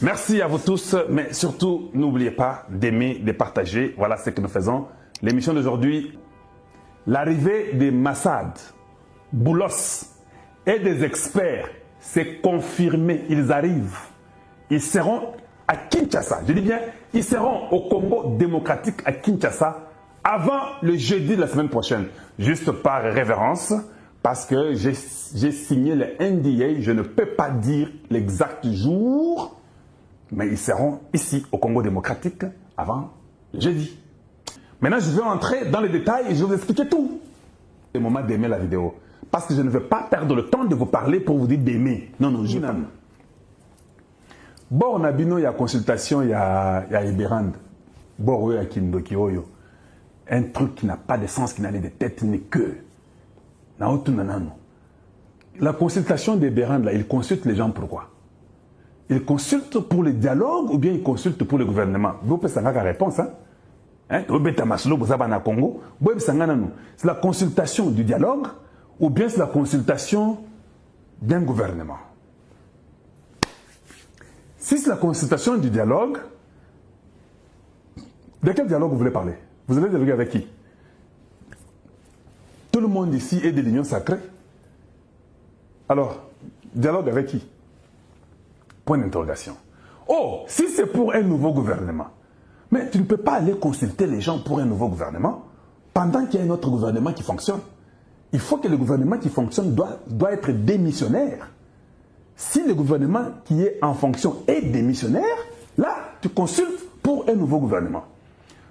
Merci à vous tous, mais surtout, n'oubliez pas d'aimer, de partager. Voilà ce que nous faisons. L'émission d'aujourd'hui, l'arrivée des Massad, Boulos et des experts, c'est confirmé. Ils arrivent. Ils seront à Kinshasa. Je dis bien, ils seront au Congo démocratique à Kinshasa avant le jeudi de la semaine prochaine. Juste par révérence, parce que j'ai signé le NDA, je ne peux pas dire l'exact jour, mais ils seront ici au Congo démocratique avant le jeudi. Maintenant, je vais entrer dans les détails et je vais vous expliquer tout. C'est le moment d'aimer la vidéo. Parce que je ne veux pas perdre le temps de vous parler pour vous dire d'aimer. Non, non, je n'aime. Bon, on a bino, il y a consultation, il y a Eberand. Bon, il y a Kindoki Oyo. Un truc qui n'a pas de sens, qui n'a ni de tête ni queue. La consultation d'Eberand, là, il consulte les gens pourquoi? Il consulte pour le dialogue ou bien il consulte pour le gouvernement? Vous pouvez savoir la réponse, hein? C'est la consultation du dialogue ou bien c'est la consultation d'un gouvernement? Si c'est la consultation du dialogue, de quel dialogue vous voulez parler? Vous allez dialoguer avec qui? Tout le monde ici est de l'union sacrée. Alors, dialogue avec qui? Point d'interrogation. Oh, si c'est pour un nouveau gouvernement, mais tu ne peux pas aller consulter les gens pour un nouveau gouvernement pendant qu'il y a un autre gouvernement qui fonctionne. Il faut que le gouvernement qui fonctionne doit être démissionnaire. Si le gouvernement qui est en fonction est démissionnaire, là, tu consultes pour un nouveau gouvernement.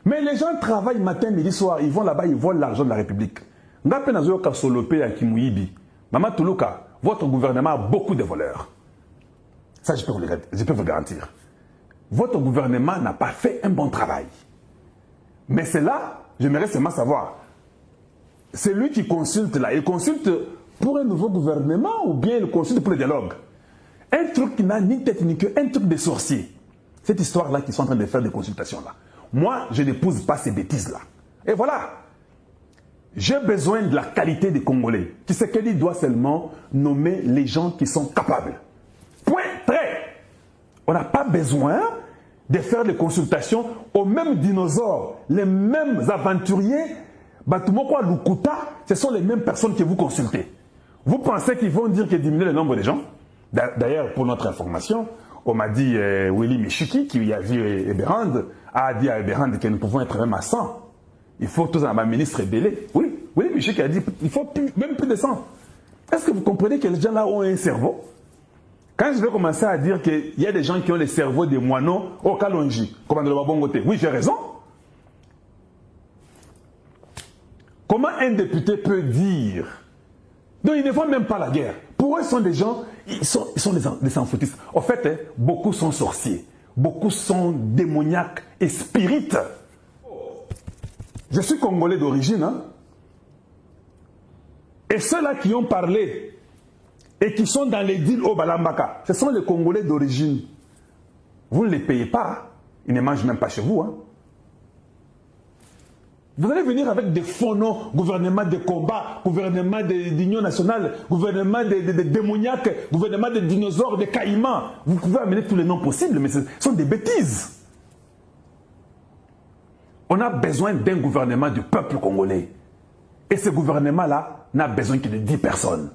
Mais les gens travaillent matin, midi, soir, ils vont là-bas, ils volent l'argent de la République. Maman Toulouka, votre gouvernement a beaucoup de voleurs. Ça, je peux vous garantir. Votre gouvernement n'a pas fait un bon travail. Mais c'est là, j'aimerais seulement savoir, c'est lui qui consulte là, il consulte pour un nouveau gouvernement ou bien il consulte pour le dialogue? Un truc qui n'a ni tête ni queue, un truc de sorcier. Cette histoire-là qu'ils sont en train de faire des consultations-là. Moi, je n'épouse pas ces bêtises-là. Et voilà. J'ai besoin de la qualité des Congolais. Tshisekedi doit seulement nommer les gens qui sont capables. Point, trait. On n'a pas besoin de faire des consultations aux mêmes dinosaures, les mêmes aventuriers. Batumoko Lukuta, ce sont les mêmes personnes que vous consultez. Vous pensez qu'ils vont dire qu'ils diminuent le nombre de gens? D'ailleurs, pour notre information, on m'a dit Willy Michiki, qui a vu Eberand, a dit à Eberand que nous pouvons être même à 100. Il faut tous un ministre ébélé. Oui, Willy Michiki a dit il faut même plus de 100. Est-ce que vous comprenez que les gens là ont un cerveau? Quand je vais commencer à dire qu'il y a des gens qui ont les cerveaux des moineaux au Kalonji, comme dans le Babongote, oui, j'ai raison. Comment un député peut dire? Donc ils ne font même pas la guerre. Pour eux, ce sont des gens, ils sont des sans-foutistes. En fait, beaucoup sont sorciers. Beaucoup sont démoniaques et spirites. Je suis Congolais d'origine. Hein? Et ceux-là qui ont parlé et qui sont dans les deals au Balambaka, ce sont les Congolais d'origine. Vous ne les payez pas. Ils ne mangent même pas chez vous. Hein? Vous allez venir avec des faux noms, gouvernement de combat, gouvernement d'union nationale, gouvernement de démoniaques, gouvernement de dinosaures, de caïmans. Vous pouvez amener tous les noms possibles, mais ce sont des bêtises. On a besoin d'un gouvernement du peuple congolais. Et ce gouvernement-là n'a besoin que de 10 personnes.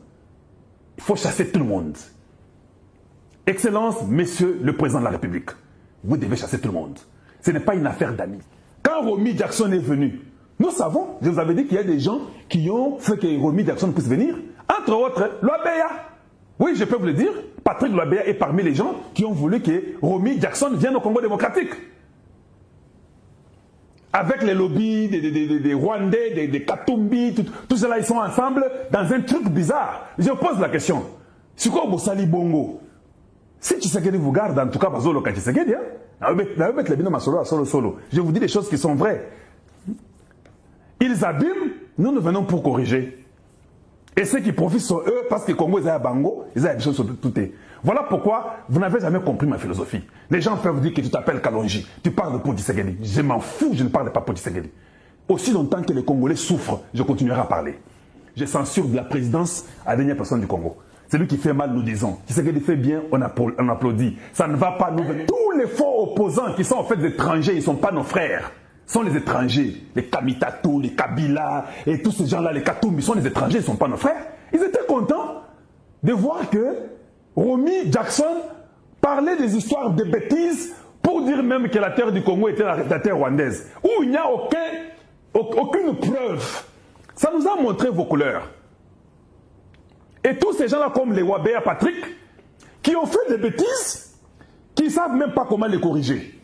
Il faut chasser tout le monde. Excellence, Monsieur le Président de la République, vous devez chasser tout le monde. Ce n'est pas une affaire d'amis. Quand Romy Jackson est venu, nous savons, je vous avais dit qu'il y a des gens qui ont fait que Romy Jackson puisse venir. Entre autres, Loabeya. Oui, je peux vous le dire, Patrick Loabeya est parmi les gens qui ont voulu que Romy Jackson vienne au Congo démocratique. Avec les lobbies des Rwandais, des Katumbi, tout cela, ils sont ensemble dans un truc bizarre. Je pose la question. C'est quoi Bossali Bongo? Si Tshisekedi vous garde, en tout cas, Bazolo Tshisekedi, je vous dis des choses qui sont vraies. Ils abîment, nous venons pour corriger. Et ceux qui profitent sont eux parce que Congo, ils ont un bango, ils ont des choses sur tout. Voilà pourquoi vous n'avez jamais compris ma philosophie. Les gens peuvent dire que tu t'appelles Kalonji, tu parles de Paul Tshisekedi. Je m'en fous, je ne parle pas Paul Tshisekedi. Aussi longtemps que les Congolais souffrent, je continuerai à parler. Je censure de la présidence à la dernière personne du Congo. Celui qui fait mal, nous disons. Qui sait qu'il fait bien, on applaudit. Ça ne va pas nous venir. Tous les faux opposants qui sont en fait des étrangers, ils ne sont pas nos frères. Ce sont les étrangers. Les Kamitatou, les Kabila, et tous ces gens-là, les Katoum, ils sont les étrangers, ils ne sont pas nos frères. Ils étaient contents de voir que Romy Jackson parlait des histoires de bêtises pour dire même que la terre du Congo était la terre rwandaise. Où il n'y a aucune preuve. Ça nous a montré vos couleurs. Et tous ces gens-là, comme les Wabea Patrick, qui ont fait des bêtises, qui ne savent même pas comment les corriger.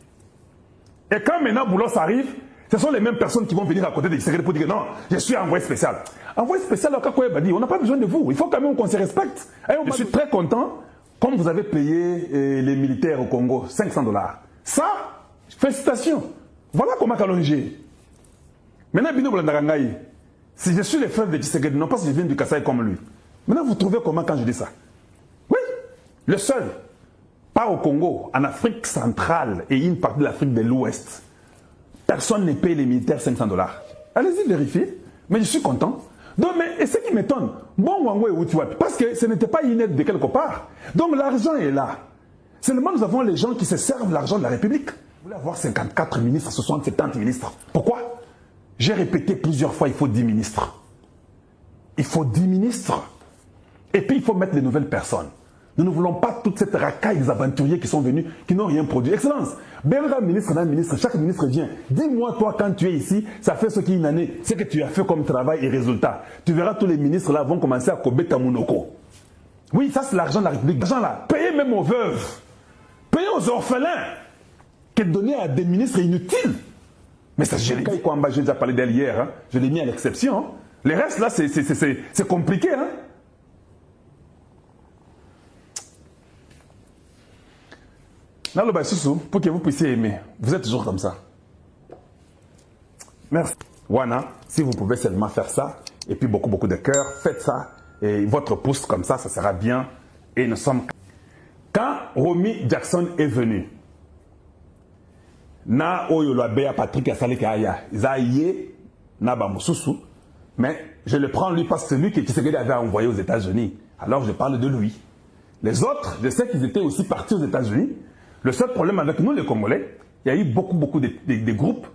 Et quand maintenant Boulos arrive, ce sont les mêmes personnes qui vont venir à côté de Tshisekedi pour dire non, je suis envoyé spécial. Envoyé spécial, on n'a pas besoin de vous. Il faut quand même qu'on se respecte. Je suis très content, comme vous avez payé les militaires au Congo, $500. Ça, félicitations. Voilà comment calonger. Maintenant, Bino Blandarangaï, si je suis le frère de Tshisekedi, non pas si je viens du Kasaï comme lui. Maintenant, vous trouvez comment quand je dis ça? Oui, le seul, pas au Congo, en Afrique centrale et une partie de l'Afrique de l'Ouest, personne ne paye les militaires $500. Allez-y vérifier, mais je suis content. Donc, mais, et ce qui m'étonne, bon Wangwe ou Tiwap, parce que ce n'était pas une aide de quelque part. Donc l'argent est là. Seulement nous avons les gens qui se servent l'argent de la République. Vous voulez avoir 54 ministres, 60, 70 ministres. Pourquoi? J'ai répété plusieurs fois, il faut 10 ministres. Il faut 10 ministres. Et puis, il faut mettre de nouvelles personnes. Nous ne voulons pas toute cette racaille des aventuriers qui sont venus, qui n'ont rien produit. Excellence, Benga ministre d'un ministre, chaque ministre vient. Dis-moi, toi, quand tu es ici, ça fait ce qui est une année, ce que tu as fait comme travail et résultat. Tu verras tous les ministres là vont commencer à Kobeta Mounoko. Oui, ça c'est l'argent de la République. L'argent là, payez même aux veuves, payez aux orphelins, qui est donné à des ministres inutiles. Mais ça, j'ai déjà parlé d'elle hier, hein. Je l'ai mis à l'exception. Hein. Les restes là, c'est compliqué. Hein. Pour que vous puissiez aimer. Vous êtes toujours comme ça. Merci. Wana, si vous pouvez seulement faire ça, et puis beaucoup de cœur, faites ça, et votre pouce comme ça sera bien. Et nous sommes... Quand Romy Jackson est venu, na Oyolabea Patrick Asalekaya, Zaye, Naba Moussousou, mais je le prends lui parce que c'est lui qui Tshisekedi avait envoyé aux États-Unis. Alors je parle de lui. Les autres, je sais qu'ils étaient aussi partis aux États-Unis. Le seul problème avec nous, les Congolais, il y a eu beaucoup de groupes,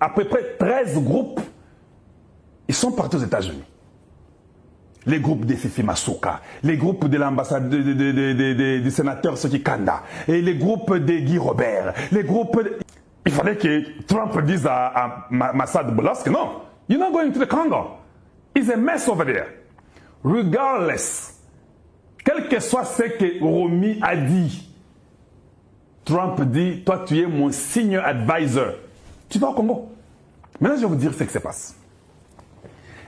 à peu près 13 groupes, ils sont partis aux États-Unis. Les groupes de Fifi Masuka, les groupes de l'ambassade du sénateur Soki Kanda, et les groupes de Guy Robert, les groupes... Il fallait que Trump dise à Massad Boulos que non, you're not going to the Congo. It's a mess over there. Regardless, quel que soit ce que Romy a dit, Trump dit, toi tu es mon senior advisor. Tu vas au Congo. Maintenant je vais vous dire ce qui se passe.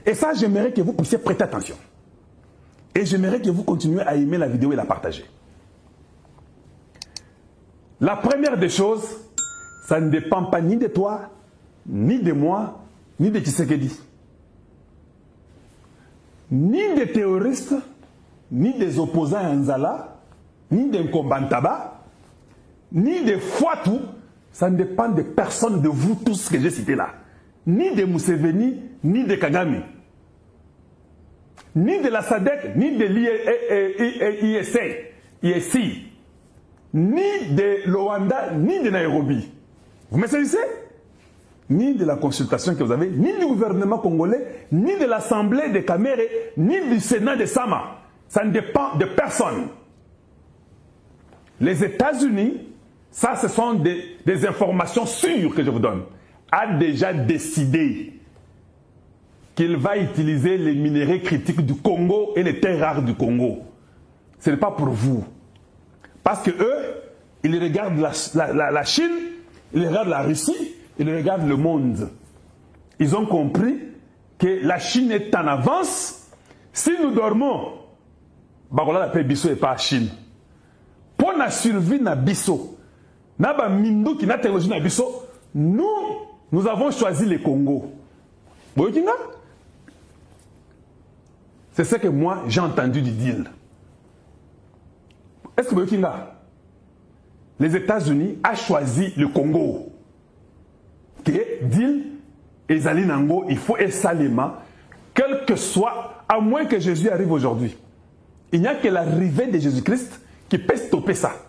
Et ça, j'aimerais que vous puissiez prêter attention. Et j'aimerais que vous continuiez à aimer la vidéo et la partager. La première des choses, ça ne dépend pas ni de toi, ni de moi, ni de Tshisekedi. Ni des terroristes, ni des opposants à Nzala, ni des Kombantaba, ni des Fouatou, ça ne dépend de personne de vous tous que j'ai cités là. Ni de Museveni, ni de Kagame. Ni de la SADC, ni de l'ISI, ni de Luanda, ni de Nairobi. Vous me saisissez? Ni de la consultation que vous avez, ni du gouvernement congolais, ni de l'Assemblée de Kamere, ni du Sénat de Sama. Ça ne dépend de personne. Les États-Unis, ça ce sont des informations sûres que je vous donne, a déjà décidé qu'il va utiliser les minéraux critiques du Congo et les terres rares du Congo. Ce n'est pas pour vous. Parce que eux, ils regardent la Chine, ils regardent la Russie, ils regardent le monde. Ils ont compris que la Chine est en avance. Si nous dormons, barola la paix biso et pas Chine. Pour la survie na biso, na ba mindu qui na technologie na biso, nous avons choisi le Congo. Boyokinga? C'est ce que moi j'ai entendu du deal. Est-ce que Boyokinga? Les États-Unis ont choisi le Congo. Que deal et Zalinango, il faut essalement, quel que soit, à moins que Jésus arrive aujourd'hui. Il n'y a que l'arrivée de Jésus-Christ qui peut stopper ça.